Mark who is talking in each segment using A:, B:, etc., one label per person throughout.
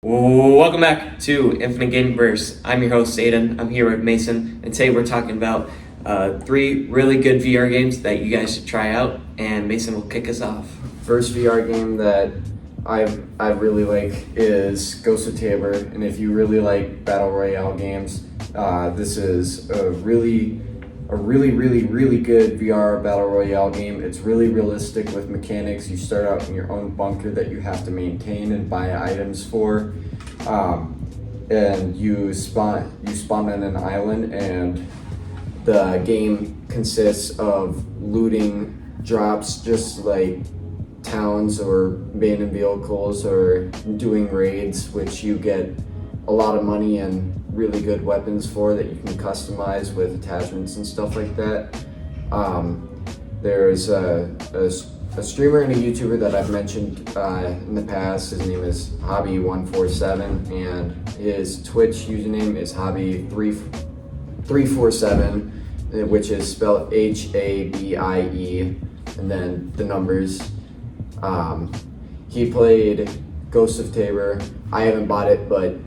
A: Welcome back to InfiniteGameVerse. I'm your host, Aiden. I'm here with Mason, and today we're talking about 3 really good VR games that you guys should try out, and Mason will kick us off.
B: First VR game that I really like is Ghosts of Tabor, and if you really like Battle Royale games, this is a really good VR Battle Royale game. It's really realistic with mechanics. You start out in your own bunker that you have to maintain and buy items for, and you spawn on an island, and the game consists of looting drops just like towns or abandoned vehicles, or doing raids, which you get a lot of money and really good weapons for that you can customize with attachments and stuff like that. There's a streamer and a YouTuber that I've mentioned in the past. His name is Hobby147, and his Twitch username is Hobby347, which is spelled Habie, and then the numbers. He played Ghosts of Tabor. I haven't bought it, but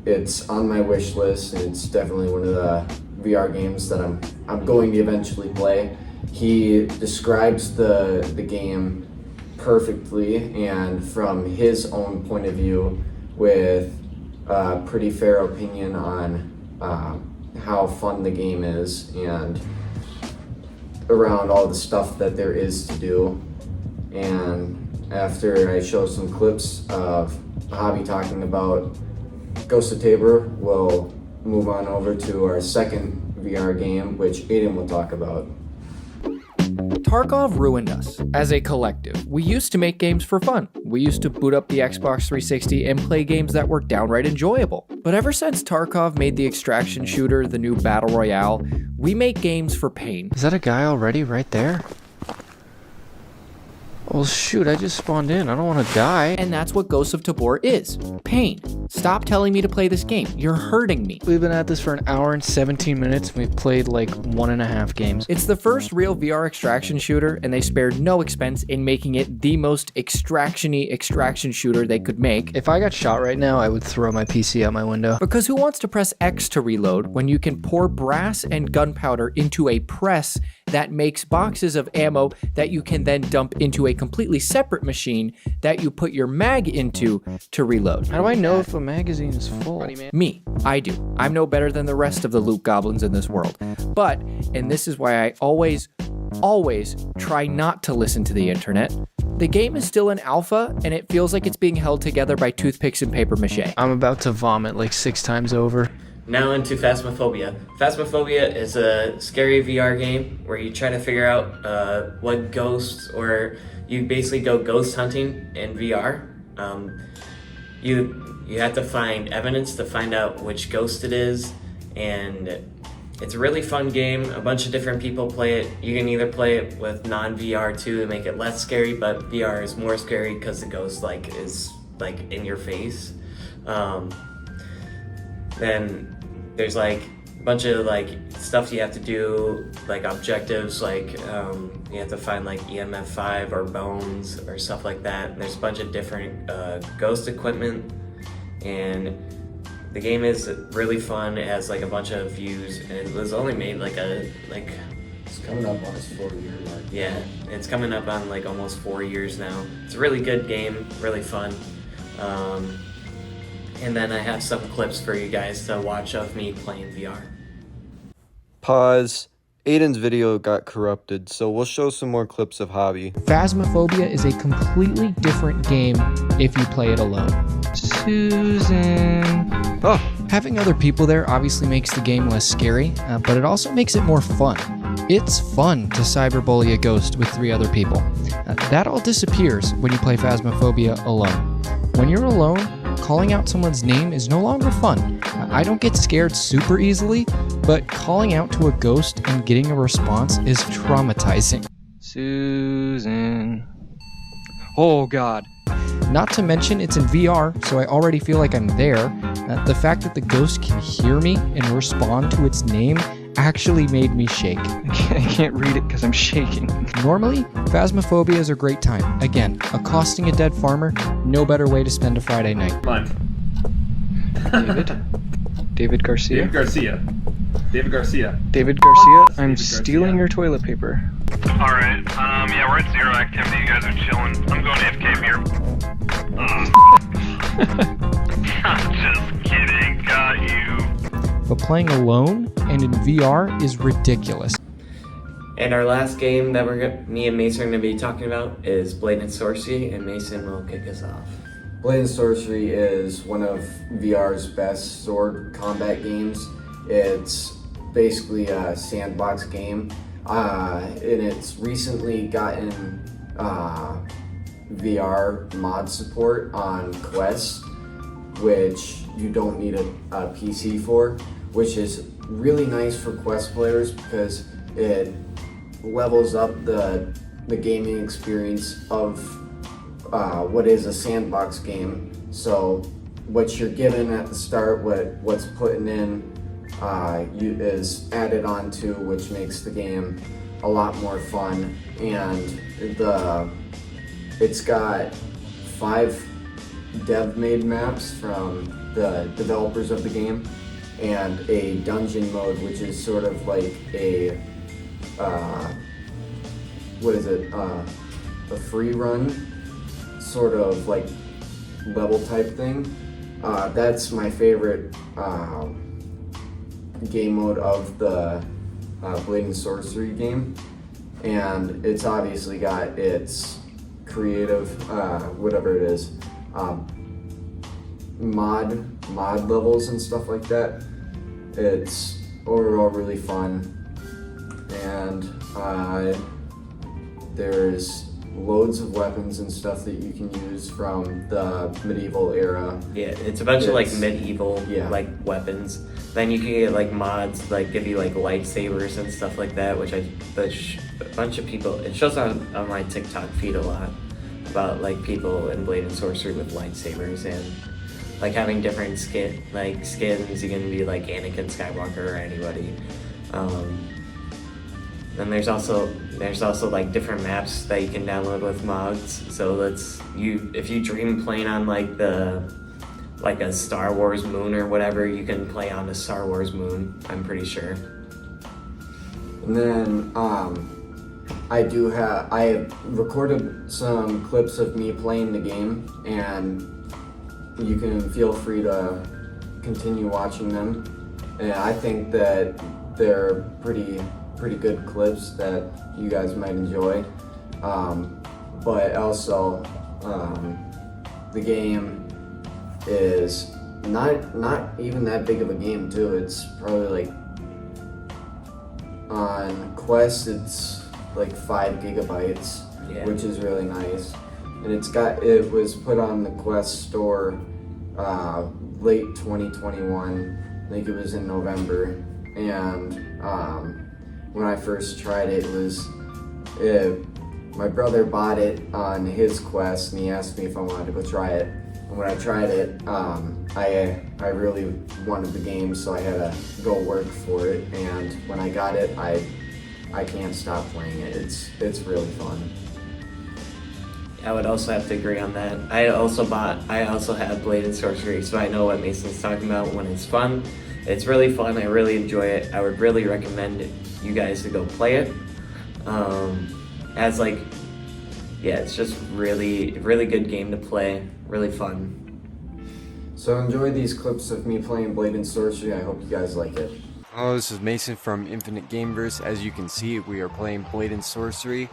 B: it's on my wish list, and it's definitely one of the VR games that I'm going to eventually play. He describes the game perfectly, and from his own point of view, with a pretty fair opinion on how fun the game is and around all the stuff that there is to do. And after I show some clips of Hobby talking about Ghosts of Tabor, we'll move on over to our second VR game, which Aiden will talk about.
C: Tarkov ruined us as a collective. We used to make games for fun. We used to boot up the Xbox 360 and play games that were downright enjoyable. But ever since Tarkov made the extraction shooter the new battle royale, we make games for pain.
D: Is that a guy already right there? Well, shoot, I just spawned in. I don't want to die.
C: And that's what Ghosts of Tabor is. Pain. Stop telling me to play this game. You're hurting me.
D: We've been at this for an hour and 17 minutes. We've played like 1.5 games.
C: It's the first real VR extraction shooter, and they spared no expense in making it the most extraction-y extraction shooter they could make.
D: If I got shot right now, I would throw my PC out my window.
C: Because who wants to press X to reload when you can pour brass and gunpowder into a press that makes boxes of ammo that you can then dump into a completely separate machine that you put your mag into to reload?
D: How do I know if a magazine is full?
C: Me. I do. I'm no better than the rest of the loot goblins in this world. But, and this is why I always try not to listen to the internet, the game is still in alpha, and it feels like it's being held together by toothpicks and paper mache.
D: I'm about to vomit like 6 times over.
A: Now into Phasmophobia. Phasmophobia is a scary VR game where you try to figure out what ghosts, or you basically go ghost hunting in VR. You have to find evidence to find out which ghost it is, and it's a really fun game. A bunch of different people play it. You can either play it with non-VR too to make it less scary, but VR is more scary because the ghost is in your face. Then there's a bunch of stuff you have to do, like objectives, you have to find EMF 5 or bones or stuff like that. And there's a bunch of different ghost equipment, and the game is really fun. It has a bunch of views, and it was only made
B: It's coming up on its 4-year mark.
A: Yeah, it's coming up on almost 4 years now. It's a really good game, really fun. And then I have some clips for you guys to watch of me playing VR.
E: Pause. Aiden's video got corrupted, so we'll show some more clips of Hobby.
C: Phasmophobia is a completely different game if you play it alone. Susan. Oh, having other people there obviously makes the game less scary, but it also makes it more fun. It's fun to cyberbully a ghost with 3 other people. That all disappears when you play Phasmophobia alone. When you're alone, calling out someone's name is no longer fun. I don't get scared super easily, but calling out to a ghost and getting a response is traumatizing.
D: Susan. Oh God.
C: Not to mention it's in VR, so I already feel like I'm there. The fact that the ghost can hear me and respond to its name actually made me shake.
D: I can't read it because I'm shaking.
C: Normally, Phasmophobia is a great time. Again, accosting a dead farmer, no better way to spend a Friday night.
F: Come on.
D: David Garcia?
F: David Garcia. David Garcia.
D: David Garcia, I'm
F: David Garcia.
D: stealing your toilet paper.
G: Alright, yeah, we're at zero activity. You guys are chilling. I'm going AFK here. I'm just kidding. Got you.
C: But playing alone and in VR is ridiculous.
A: And our last game that me and Mason are going to be talking about is Blade and Sorcery, and Mason will kick us off.
B: Blade and Sorcery is one of VR's best sword combat games. It's basically a sandbox game, and it's recently gotten VR mod support on Quest, which you don't need a PC for, which is really nice for Quest players because it levels up the gaming experience of what is a sandbox game. So what you're given at the start, what's putting in is added onto, which makes the game a lot more fun. And it's got 5 dev-made maps from the developers of the game, and a dungeon mode, which is sort of like a a free run sort of like level type thing. That's my favorite game mode of the Blade and Sorcery game, and it's obviously got its creative whatever it is mod levels and stuff like that. It's overall really fun, and there's loads of weapons and stuff that you can use from the medieval era.
A: Yeah, it's a bunch of like medieval like weapons. Then you can get like mods like give you like lightsabers and stuff like that, which a bunch of people, it shows on my TikTok feed a lot about like people in Blade and Sorcery with lightsabers and like having different skins. You can be like Anakin Skywalker or anybody. Then there's also like different maps that you can download with mods. So if you dream playing on like a Star Wars moon or whatever, you can play on a Star Wars moon, I'm pretty sure.
B: And then I recorded some clips of me playing the game, and you can feel free to continue watching them. And I think that they're pretty good clips that you guys might enjoy. But also, the game is not even that big of a game too. It's probably like on Quest it's like 5 gigabytes, which is really nice. And it was put on the Quest store late 2021. I think it was in November. And when I first tried it, my brother bought it on his Quest, and he asked me if I wanted to go try it. And when I tried it, I really wanted the game, so I had to go work for it. And when I got it, I can't stop playing it. It's really fun.
A: I would also have to agree on that. I also have Blade and Sorcery, so I know what Mason's talking about when it's fun. It's really fun. I really enjoy it. I would really recommend you guys to go play it. It's just really good game to play. Really fun.
B: So enjoy these clips of me playing Blade and Sorcery. I hope you guys like it.
E: Hello, this is Mason from InfiniteGameVerse. As you can see, we are playing Blade and Sorcery,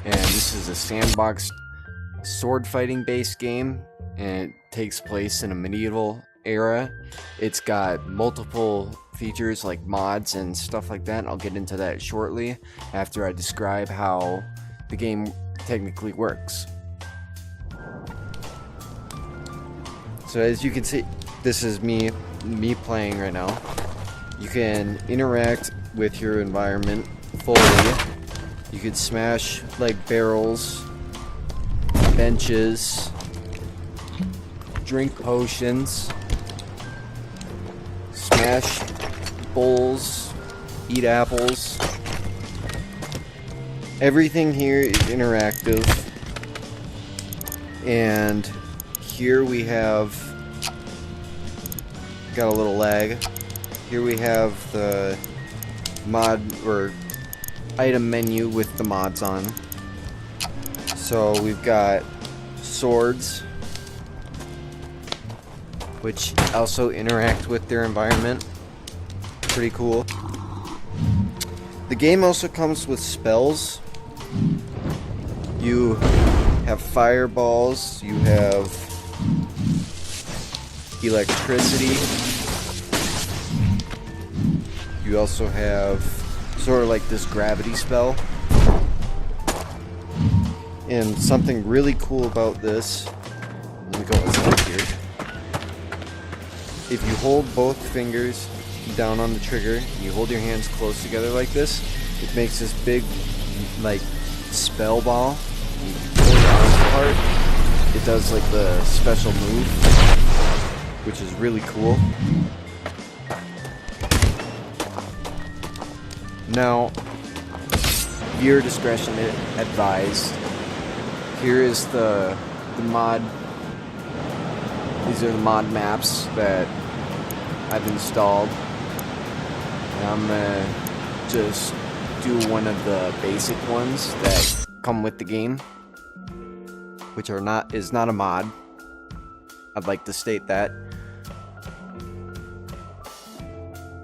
E: and this is a sandbox sword fighting based game, and it takes place in a medieval era. It's got multiple features like mods and stuff like that. I'll get into that shortly after I describe how the game technically works. So as you can see, this is me playing right now. You can interact with your environment fully. You could smash like barrels, benches, drink potions, smash bowls, eat apples. Everything here is interactive. And here we have, got a little lag. Here we have the mod or item menu with the mods on. So we've got swords, which also interact with their environment. Pretty cool. The game also comes with spells. You have fireballs, you have electricity. You also have sort of like this gravity spell. And something really cool about this, let me go inside here. If you hold both fingers down on the trigger, and you hold your hands close together like this, it makes this big, like, spell ball. You pull your arms apart, it does like the special move, which is really cool. Now, viewer discretion advised. Here is the mod. These are the mod maps that I've installed. And I'm gonna just do one of the basic ones that come with the game, which is not a mod. I'd like to state that.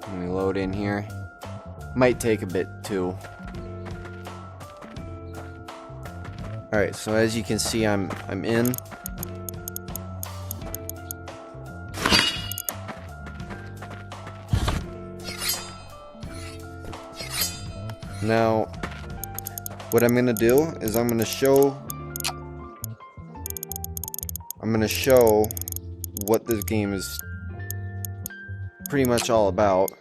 E: Let me load in here. Might take a bit too. Alright, so as you can see, I'm in. Now, what I'm gonna do is I'm gonna show what this game is pretty much all about.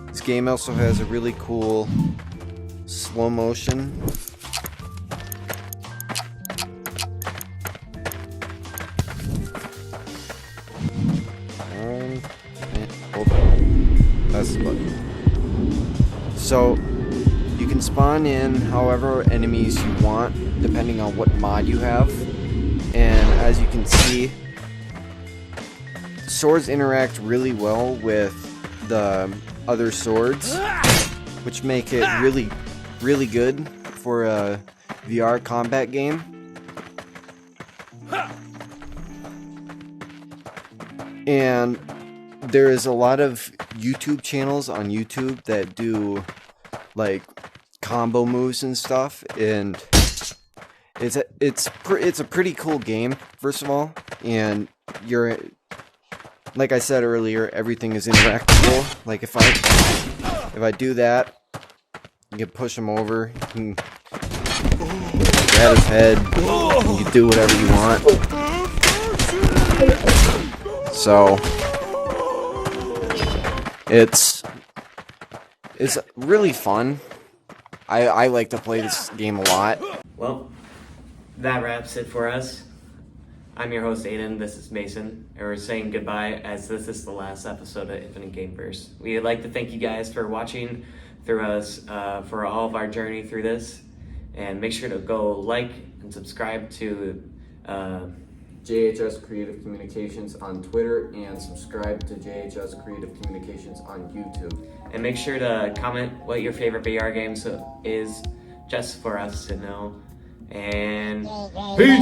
E: This game also has a really cool slow motion. Hold on. That's the button. So you can spawn in however enemies you want, depending on what mod you have. And as you can see, swords interact really well with the other swords, which make it really good for a VR combat game. And there is a lot of YouTube channels on YouTube that do like combo moves and stuff, and it's a pretty cool game, first of all. And like I said earlier, everything is interactable. Like if I do that, you can push him over, you can grab his head, you can do whatever you want. So it's really fun. I like to play this game a lot.
A: Well, that wraps it for us. I'm your host, Aiden. This is Mason, and we're saying goodbye as this is the last episode of Infinite Gameverse. We'd like to thank you guys for watching through us for all of our journey through this, and make sure to go like and subscribe to
B: JHS Creative Communications on Twitter, and subscribe to JHS Creative Communications on YouTube.
A: And make sure to comment what your favorite VR game is, just for us to know. And peace!